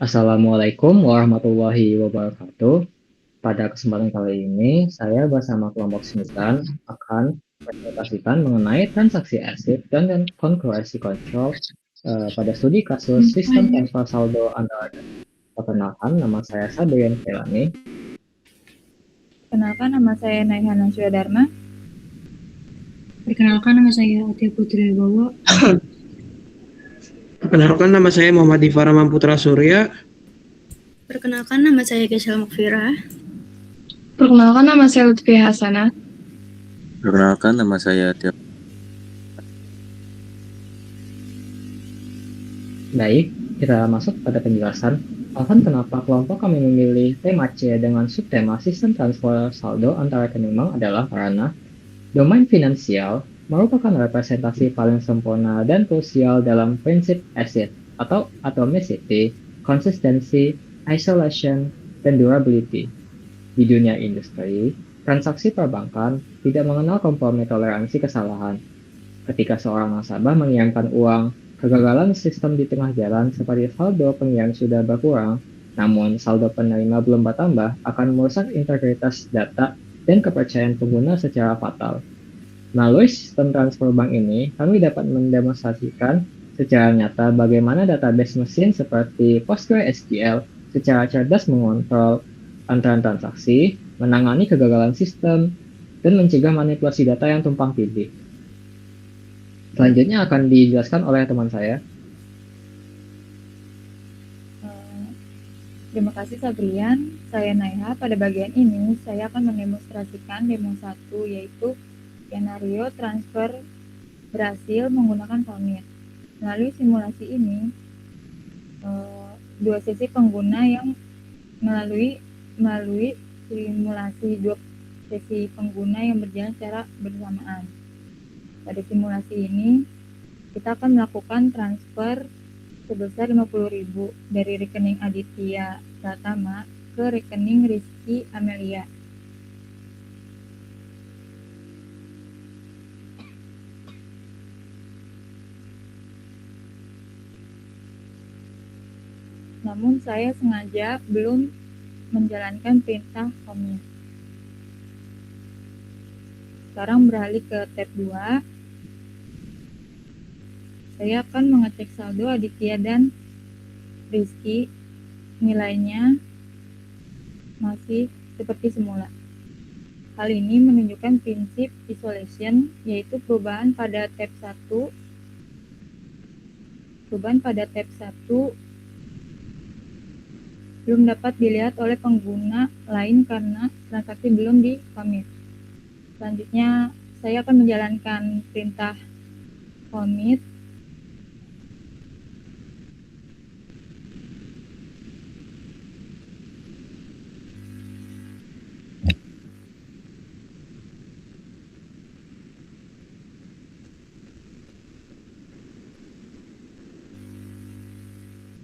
Assalamualaikum warahmatullahi wabarakatuh. Pada kesempatan kali ini, saya bersama kelompok 9 akan presentasikan mengenai transaksi aset dan concurrency control pada studi kasus sistem transfer saldo antara. Perkenalkan, nama saya Sabrian Kelani. Perkenalkan, nama saya Naihana Dharma. Perkenalkan, nama saya Atia Putri Wibowo. Perkenalkan, nama saya Muhammad Difar Putra Surya. Perkenalkan, nama saya Gesel Mukfira. Perkenalkan, nama saya Lutfi Hasanah. Perkenalkan, nama saya Atia. Baik, kita masuk pada penjelasan. Alasan kenapa kelompok kami memilih tema C dengan subtema sistem transfer saldo antara rekening bank adalah karena domain finansial merupakan representasi paling sempurna dan krusial dalam prinsip ACID atau atomicity, consistency, isolation, dan durability. Di dunia industri, transaksi perbankan tidak mengenal kompromi toleransi kesalahan. Ketika seorang nasabah mengirimkan uang, kegagalan sistem di tengah jalan seperti saldo pengirim sudah berkurang, namun saldo penerima belum bertambah akan merusak integritas data dan kepercayaan pengguna secara fatal. Melalui sistem transfer bank ini, kami dapat mendemonstrasikan secara nyata bagaimana database mesin seperti PostgreSQL secara cerdas mengontrol antara transaksi, menangani kegagalan sistem, dan mencegah manipulasi data yang tumpang tindih. Selanjutnya akan dijelaskan oleh teman saya. Terima kasih Sabrian. Saya Naiha. Pada bagian ini saya akan mendemonstrasikan demo 1, yaitu skenario transfer berhasil menggunakan commit. Melalui simulasi ini, dua sesi pengguna yang melalui simulasi dua sesi pengguna yang berjalan secara bersamaan. Pada simulasi ini, kita akan melakukan transfer sebesar 50.000 dari rekening Aditya Pratama ke rekening Rizky Amelia. Namun saya sengaja belum menjalankan perintah commit. Sekarang beralih ke tab 2. Saya akan mengecek saldo Aditya dan Rizky. Nilainya masih seperti semula. Hal ini menunjukkan prinsip isolation, yaitu perubahan pada tab 1 belum dapat dilihat oleh pengguna lain karena transaksi belum di-commit. Selanjutnya, saya akan menjalankan perintah commit.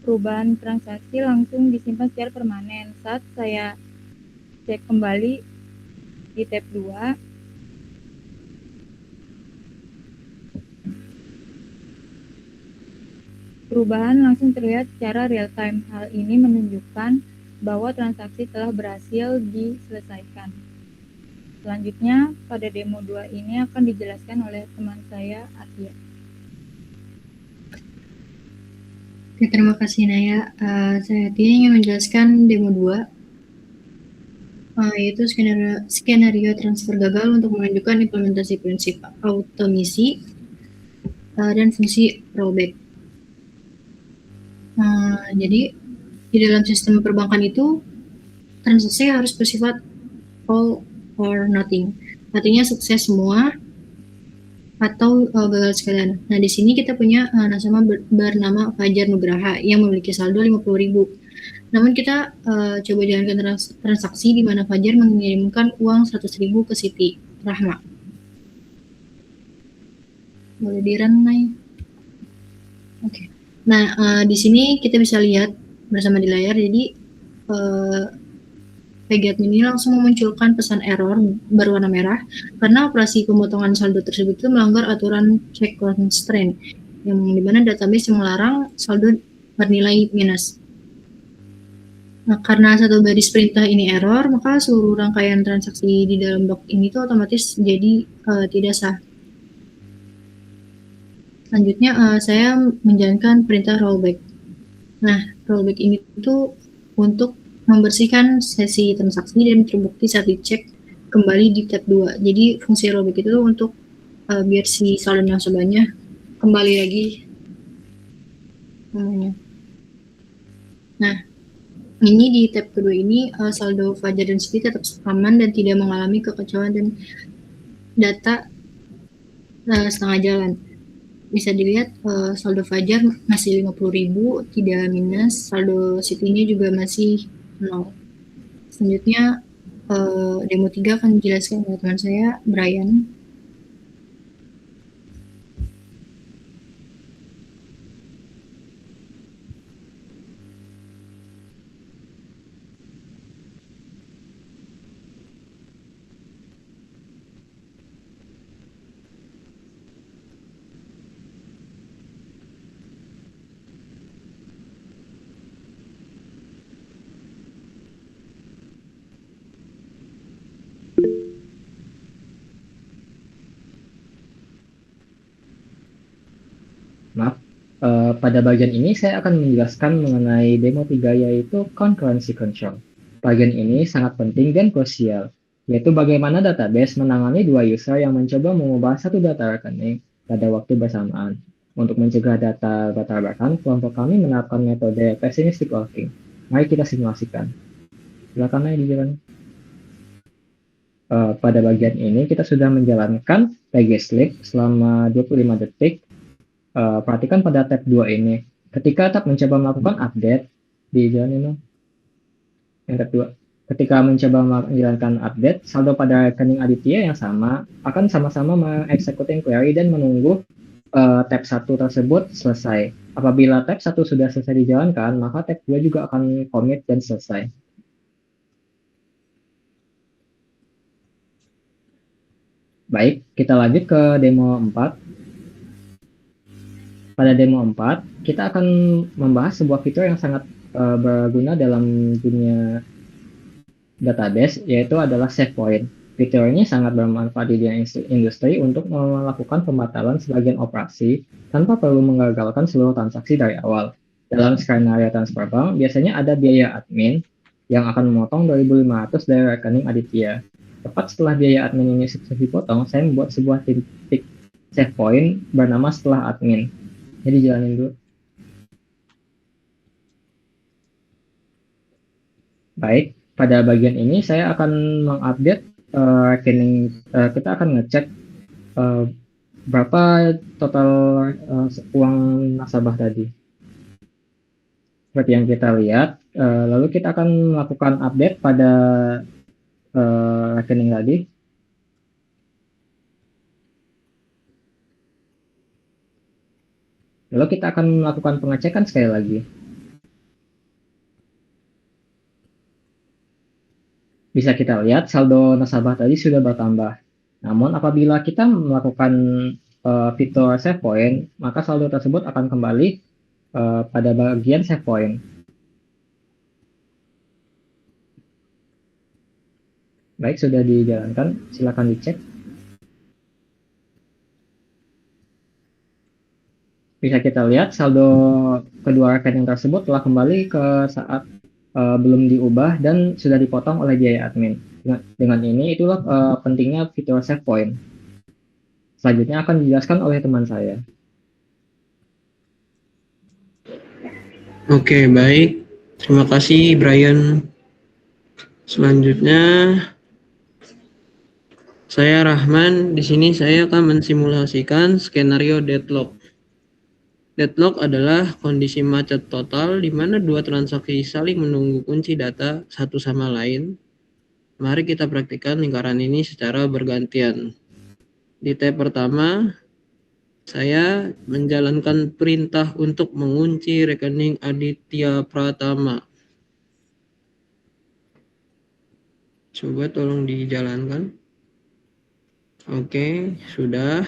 Perubahan transaksi langsung disimpan secara permanen. Saat saya cek kembali di tab 2, perubahan langsung terlihat secara real time. Hal ini menunjukkan bahwa transaksi telah berhasil diselesaikan. Selanjutnya, pada demo 2 ini akan dijelaskan oleh teman saya, Atia. Oke, terima kasih Naya. Saya Atia ingin menjelaskan demo 2, yaitu skenario transfer gagal untuk menunjukkan implementasi prinsip automisi dan fungsi rollback. Jadi di dalam sistem perbankan itu transaksi harus bersifat all or nothing, artinya sukses semua atau gagal sekalian. Nah, di sini kita punya nasabah bernama Fajar Nugraha yang memiliki saldo 50.000. Namun kita coba jalankan transaksi di mana Fajar mengirimkan uang 100.000 ke Siti Rahma. Boleh di-run, Oke. Nah, di sini kita bisa lihat bersama di layar. Jadi PGAdmin ini langsung memunculkan pesan error berwarna merah karena operasi pemotongan saldo tersebut itu melanggar aturan check constraint, yang dimana database yang melarang saldo bernilai minus. Nah, karena satu baris perintah ini error, maka seluruh rangkaian transaksi di dalam blok ini tuh otomatis jadi tidak sah. Selanjutnya, saya menjalankan perintah rollback. Nah, rollback ini tuh untuk membersihkan sesi transaksi dan terbukti saat dicek kembali di tab 2. Jadi, fungsi rollback itu tuh untuk biar si saldo nasabahnya kembali lagi namanya. Nah, ini di tab kedua ini saldo Fajar dan Siti tetap aman dan tidak mengalami kekacauan dan data setengah jalan. Bisa dilihat saldo Fajar masih 50.000, tidak minus, saldo Siti-nya juga masih 0. Selanjutnya demo 3 akan dijelaskan oleh teman saya, Brian. Maaf, pada bagian ini saya akan menjelaskan mengenai demo 3 yaitu concurrency control. Bagian ini sangat penting dan krusial, yaitu bagaimana database menangani dua user yang mencoba mengubah satu data rekening pada waktu bersamaan. Untuk mencegah data bertabrakan, kelompok kami menerapkan metode pessimistic locking. Mari kita simulasikan. Silakan aja dijalankan. Pada bagian ini kita sudah menjalankan pgsleep selama 25 detik. Perhatikan pada tab 2 ini. Ketika tab mencoba melakukan update di jalan ini, yang tab 2. Ketika mencoba menjalankan update, saldo pada rekening Aditya yang sama akan sama-sama mengeksekusi query dan menunggu tab 1 tersebut selesai. Apabila tab 1 sudah selesai dijalankan, maka tab 2 juga akan commit dan selesai. Baik, kita lanjut ke demo 4. Pada demo 4, kita akan membahas sebuah fitur yang sangat berguna dalam dunia database, yaitu adalah save point. Fitur ini sangat bermanfaat di dunia industri untuk melakukan pembatalan sebagian operasi tanpa perlu menggagalkan seluruh transaksi dari awal. Dalam skenario transfer bank, biasanya ada biaya admin yang akan memotong 2.500 dari rekening Aditya. Tepat setelah biaya admin ini sukses dipotong, saya membuat sebuah titik save point bernama setelah admin. Jadi jalanin dulu. Baik, pada bagian ini saya akan mengupdate rekening. Kita akan ngecek berapa total uang nasabah tadi. Seperti yang kita lihat, lalu kita akan melakukan update pada rekening tadi. Lalu kita akan melakukan pengecekan sekali lagi. Bisa kita lihat saldo nasabah tadi sudah bertambah. Namun apabila kita melakukan fitur save point, maka saldo tersebut akan kembali pada bagian save point. Baik, sudah dijalankan. Silakan dicek. Bisa kita lihat saldo kedua rekening tersebut telah kembali ke saat belum diubah dan sudah dipotong oleh biaya admin. Dengan ini itulah pentingnya fitur save point. Selanjutnya akan dijelaskan oleh teman saya. Oke, baik. Terima kasih, Brian. Selanjutnya, saya Rahman. Di sini saya akan mensimulasikan skenario deadlock. Deadlock adalah kondisi macet total di mana dua transaksi saling menunggu kunci data satu sama lain. Mari kita praktikkan lingkaran ini secara bergantian. Di tab pertama, saya menjalankan perintah untuk mengunci rekening Aditya Pratama. Coba tolong dijalankan. Oke, sudah.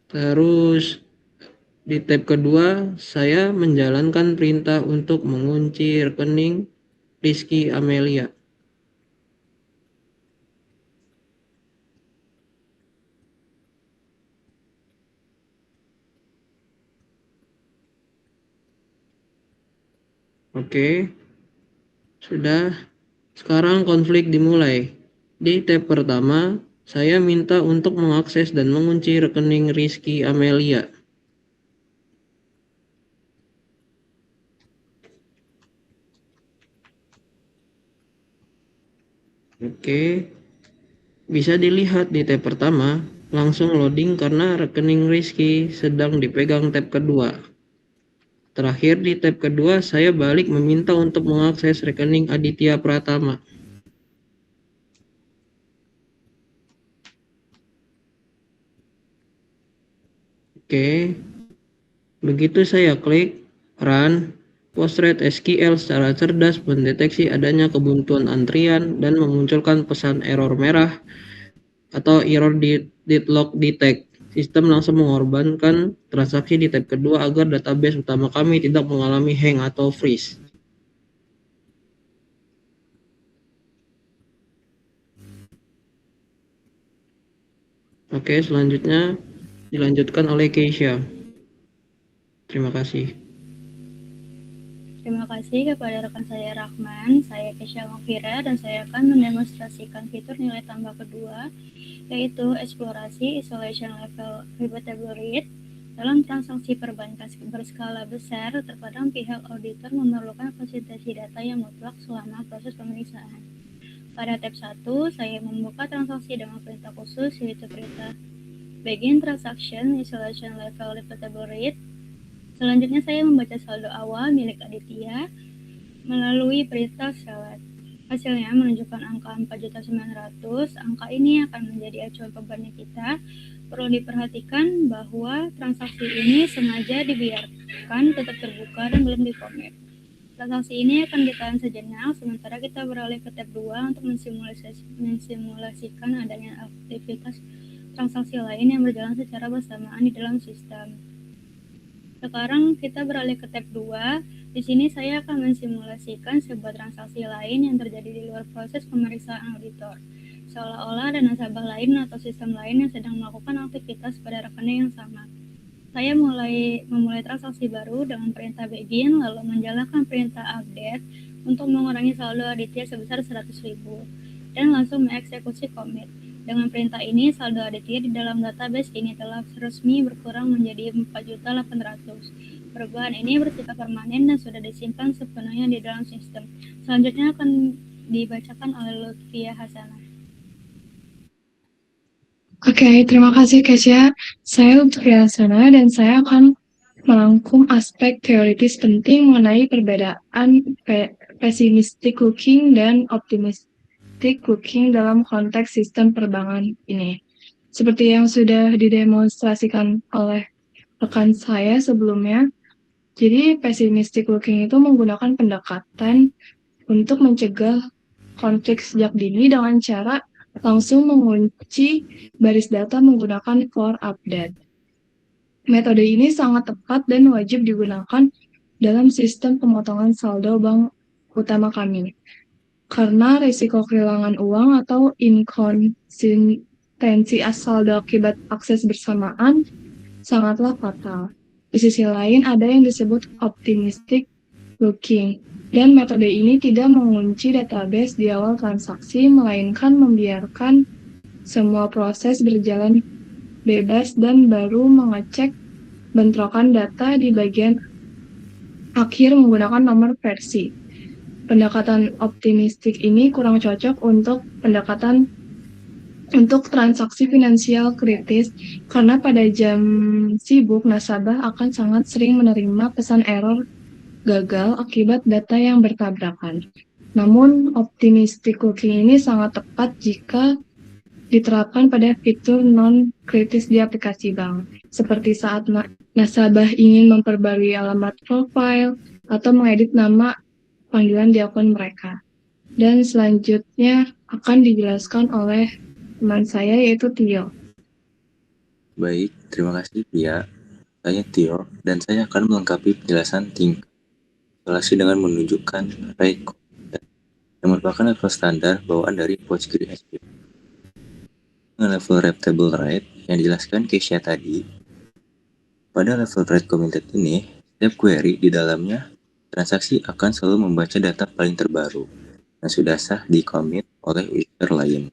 Terus Di tab kedua, saya menjalankan perintah untuk mengunci rekening Rizky Amelia. Oke, sudah. Sekarang konflik dimulai. Di tab pertama, saya minta untuk mengakses dan mengunci rekening Rizky Amelia. Oke, bisa dilihat di tab pertama, langsung loading karena rekening Rizky sedang dipegang tab kedua. Terakhir di tab kedua, saya balik meminta untuk mengakses rekening Aditya Pratama. Oke, begitu saya klik Run, Postgres SQL secara cerdas mendeteksi adanya kebuntuan antrian dan memunculkan pesan error merah atau error deadlock detect. Sistem langsung mengorbankan transaksi di tab kedua agar database utama kami tidak mengalami hang atau freeze. Oke, selanjutnya dilanjutkan oleh Keisha. Terima kasih. Terima kasih kepada rekan saya Rahman, saya Kesha Mafira, dan saya akan mendemonstrasikan fitur nilai tambah kedua, yaitu eksplorasi isolation level repeatable rate. Dalam transaksi perbankan berskala besar, terkadang pihak auditor memerlukan konsistensi data yang mutlak selama proses pemeriksaan. Pada tab 1, saya membuka transaksi dengan perintah khusus, yaitu perintah begin transaction isolation level repeatable rate. Selanjutnya saya membaca saldo awal milik Aditya melalui perintah select. Hasilnya menunjukkan angka 4.900.000. Angka ini akan menjadi acuan pemberani kita. Perlu diperhatikan bahwa transaksi ini sengaja dibiarkan tetap terbuka dan belum dikomit. Transaksi ini akan ditahan sejenak, sementara kita beralih ke tab 2 untuk mensimulasikan adanya aktivitas transaksi lain yang berjalan secara bersamaan di dalam sistem. Sekarang kita beralih ke tab 2. Di sini saya akan mensimulasikan sebuah transaksi lain yang terjadi di luar proses pemeriksaan auditor, seolah-olah ada nasabah lain atau sistem lain yang sedang melakukan aktivitas pada rekening yang sama. Saya memulai transaksi baru dengan perintah begin, lalu menjalankan perintah update untuk mengurangi saldo Aditya sebesar 100.000 dan langsung mengeksekusi commit. Dengan perintah ini, saldo Aditya di dalam database ini telah resmi berkurang menjadi 4.800.000. Perubahan ini bersifat permanen dan sudah disimpan sepenuhnya di dalam sistem. Selanjutnya akan dibacakan oleh Lutfia Hasanah. Oke, terima kasih Kesha. Saya Lutfia Hasanah dan saya akan merangkum aspek teoritis penting mengenai perbedaan pessimistic looking dan optimistic looking dalam konteks sistem perbankan ini. Seperti yang sudah didemonstrasikan oleh rekan saya sebelumnya, jadi pessimistic looking itu menggunakan pendekatan untuk mencegah konflik sejak dini dengan cara langsung mengunci baris data menggunakan for update. Metode ini sangat tepat dan wajib digunakan dalam sistem pemotongan saldo bank utama kami. Karena risiko kehilangan uang atau inkonsistensi saldo akibat akses bersamaan sangatlah fatal. Di sisi lain ada yang disebut optimistic looking, dan metode ini tidak mengunci database di awal transaksi, melainkan membiarkan semua proses berjalan bebas dan baru mengecek bentrokan data di bagian akhir menggunakan nomor versi. Pendekatan optimistik ini kurang cocok untuk transaksi finansial kritis karena pada jam sibuk nasabah akan sangat sering menerima pesan error gagal akibat data yang bertabrakan. Namun optimistic looking ini sangat tepat jika diterapkan pada fitur non-kritis di aplikasi bank, seperti saat nasabah ingin memperbarui alamat profil atau mengedit nama panggilan di akun mereka. Dan selanjutnya akan dijelaskan oleh teman saya yaitu Tio. Baik, terima kasih Tia. Saya Tio, dan saya akan melengkapi penjelasan tingkat isolasi dengan menunjukkan array yang merupakan level standar bawaan dari PostgreSQL. Dengan level wrap table write yang dijelaskan Keisha tadi, pada level write committed ini, setiap query di dalamnya transaksi akan selalu membaca data paling terbaru yang sudah sah di commit oleh user lain.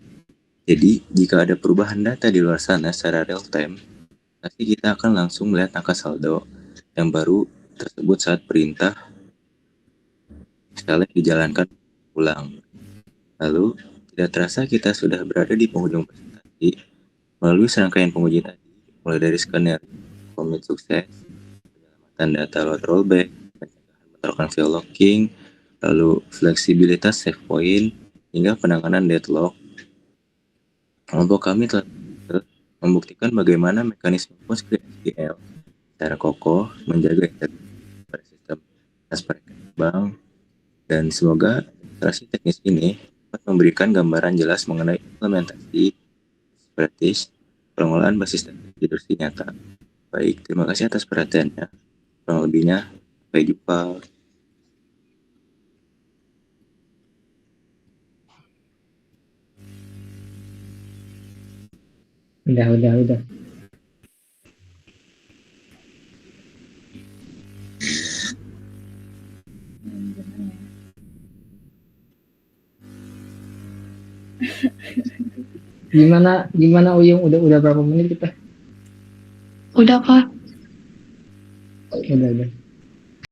Jadi, jika ada perubahan data di luar sana secara real time, nanti kita akan langsung melihat angka saldo yang baru tersebut saat perintah select dijalankan ulang. Lalu, tidak terasa kita sudah berada di penghujung presentasi melalui serangkaian penguji tadi, mulai dari skenario, commit sukses, penyelamatan data load rollback, pencegahan bentrokan fail locking, lalu fleksibilitas save point, hingga penanganan deadlock. Kelompok kami telah membuktikan bagaimana mekanisme PostgreSQL secara kokoh menjaga integritas pada sistem transparan bank, dan semoga demonstrasi teknis ini dapat memberikan gambaran jelas mengenai implementasi practice pengelolaan basis data di industri nyata. Baik, terima kasih atas perhatiannya. Kurang lebihnya, sampai jumpa. Udah. Gimana ya? Gimana Uyung, udah berapa menit kita? Udah, Kak. Udah.